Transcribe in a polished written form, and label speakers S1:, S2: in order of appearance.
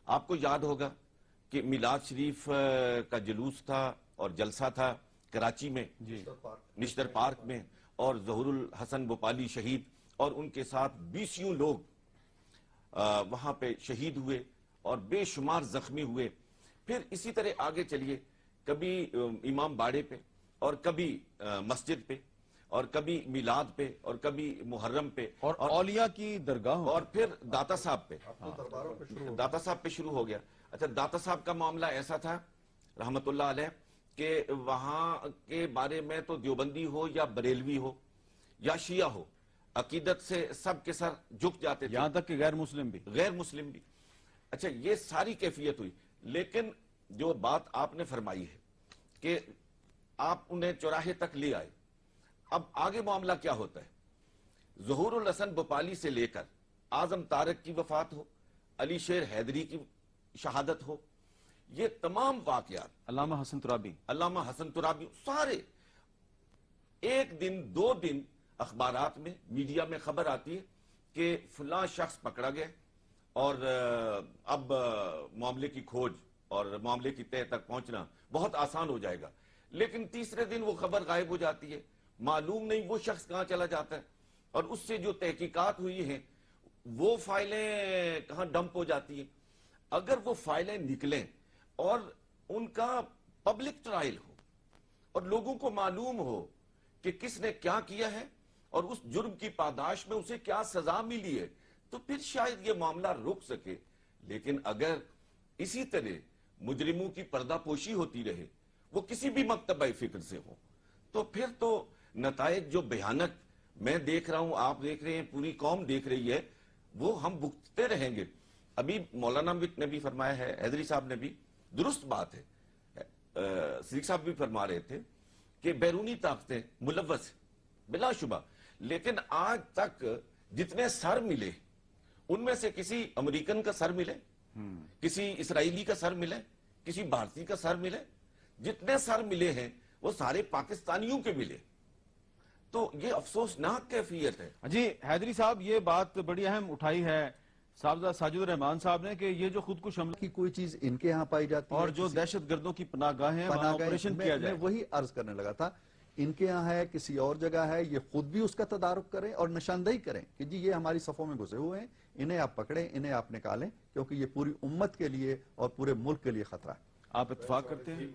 S1: آپ کو یاد ہوگا کہ میلاد شریف کا جلوس تھا اور جلسہ تھا کراچی میں، نشتر پارک میں، اور ظہور الحسن بھوپالی شہید اور ان کے ساتھ 20 لوگ وہاں پہ شہید ہوئے اور بے شمار زخمی ہوئے. پھر اسی طرح آگے چلیے، کبھی امام باڑے پہ اور کبھی مسجد پہ اور کبھی میلاد پہ اور کبھی محرم پہ
S2: اور اولیاء کی درگاہوں
S1: اور پھر داتا صاحب پہ. داتا صاحب پہ شروع ہو گیا. اچھا، داتا صاحب کا معاملہ ایسا تھا رحمت اللہ علیہ کہ وہاں کے بارے میں تو دیوبندی ہو یا بریلوی ہو یا شیعہ ہو، عقیدت سے سب کے سر جھک جاتے تھے،
S2: یہاں تک کہ غیر مسلم بھی.
S1: اچھا، یہ ساری کیفیت ہوئی. لیکن جو بات آپ نے فرمائی ہے کہ آپ انہیں چوراہے تک لے آئے، اب آگے معاملہ کیا ہوتا ہے؟ ظہور الحسن بھوپالی سے لے کر اعظم طارق کی وفات ہو، علی شیر حیدری کی شہادت ہو، یہ تمام واقعات،
S2: علامہ حسن ترابی،
S1: سارے ایک دن 2 دن اخبارات میں، میڈیا میں خبر آتی ہے کہ فلاں شخص پکڑا گیا اور اب معاملے کی کھوج اور معاملے کی تہہ تک پہنچنا بہت آسان ہو جائے گا. لیکن تیسرے دن وہ خبر غائب ہو جاتی ہے، معلوم نہیں وہ شخص کہاں چلا جاتا ہے، اور اس سے جو تحقیقات ہوئی ہیں وہ فائلیں کہاں ڈمپ ہو جاتی ہیں. اگر وہ فائلیں نکلیں اور ان کا پبلک ٹرائل ہو اور لوگوں کو معلوم ہو کہ کس نے کیا کیا ہے اور اس جرم کی پاداش میں اسے کیا سزا ملی ہے، تو پھر شاید یہ معاملہ رک سکے. لیکن اگر اسی طرح مجرموں کی پردہ پوشی ہوتی رہے، وہ کسی بھی مکتبہ فکر سے ہو، تو پھر تو نتائج جو بھیانک میں دیکھ رہا ہوں، آپ دیکھ رہے ہیں، پوری قوم دیکھ رہی ہے، وہ ہم بھگتتے رہیں گے. ابھی مولانا نے بھی فرمایا ہے، حیدری صاحب نے بھی، درست بات ہے، صدیق صاحب بھی فرما رہے تھے کہ بیرونی طاقتیں ملوث ہیں بلا شبہ، لیکن آج تک جتنے سر ملے ان میں سے کسی امریکن کا سر ملے، کسی اسرائیلی کا سر ملے، کسی بھارتی کا سر ملے؟ جتنے سر ملے ہیں وہ سارے پاکستانیوں کے ملے. تو یہ افسوسناک کیفیت ہے.
S2: جی حیدری صاحب، یہ بات بڑی اہم اٹھائی ہے صاحبزادہ ساجد الرحمان صاحب نے کہ یہ جو خود کش حملے
S3: کی کوئی چیز ان کے ہاں پائی جاتی ہے
S2: اور جو دہشت گردوں کی پناہ گاہیں ہیں وہاں آپریشن کیا جائے.
S3: میں وہی عرض کرنے لگا تھا، ان کے ہاں ہے، کسی اور جگہ ہے، یہ خود بھی اس کا تدارک کریں اور نشاندہی کریں کہ جی یہ ہماری صفوں میں گھسے ہوئے ہیں، انہیں آپ پکڑیں، انہیں آپ نکالیں، کیونکہ یہ پوری امت کے لیے اور پورے ملک کے لیے خطرہ ہے.
S2: آپ اتفاق کرتے ہیں؟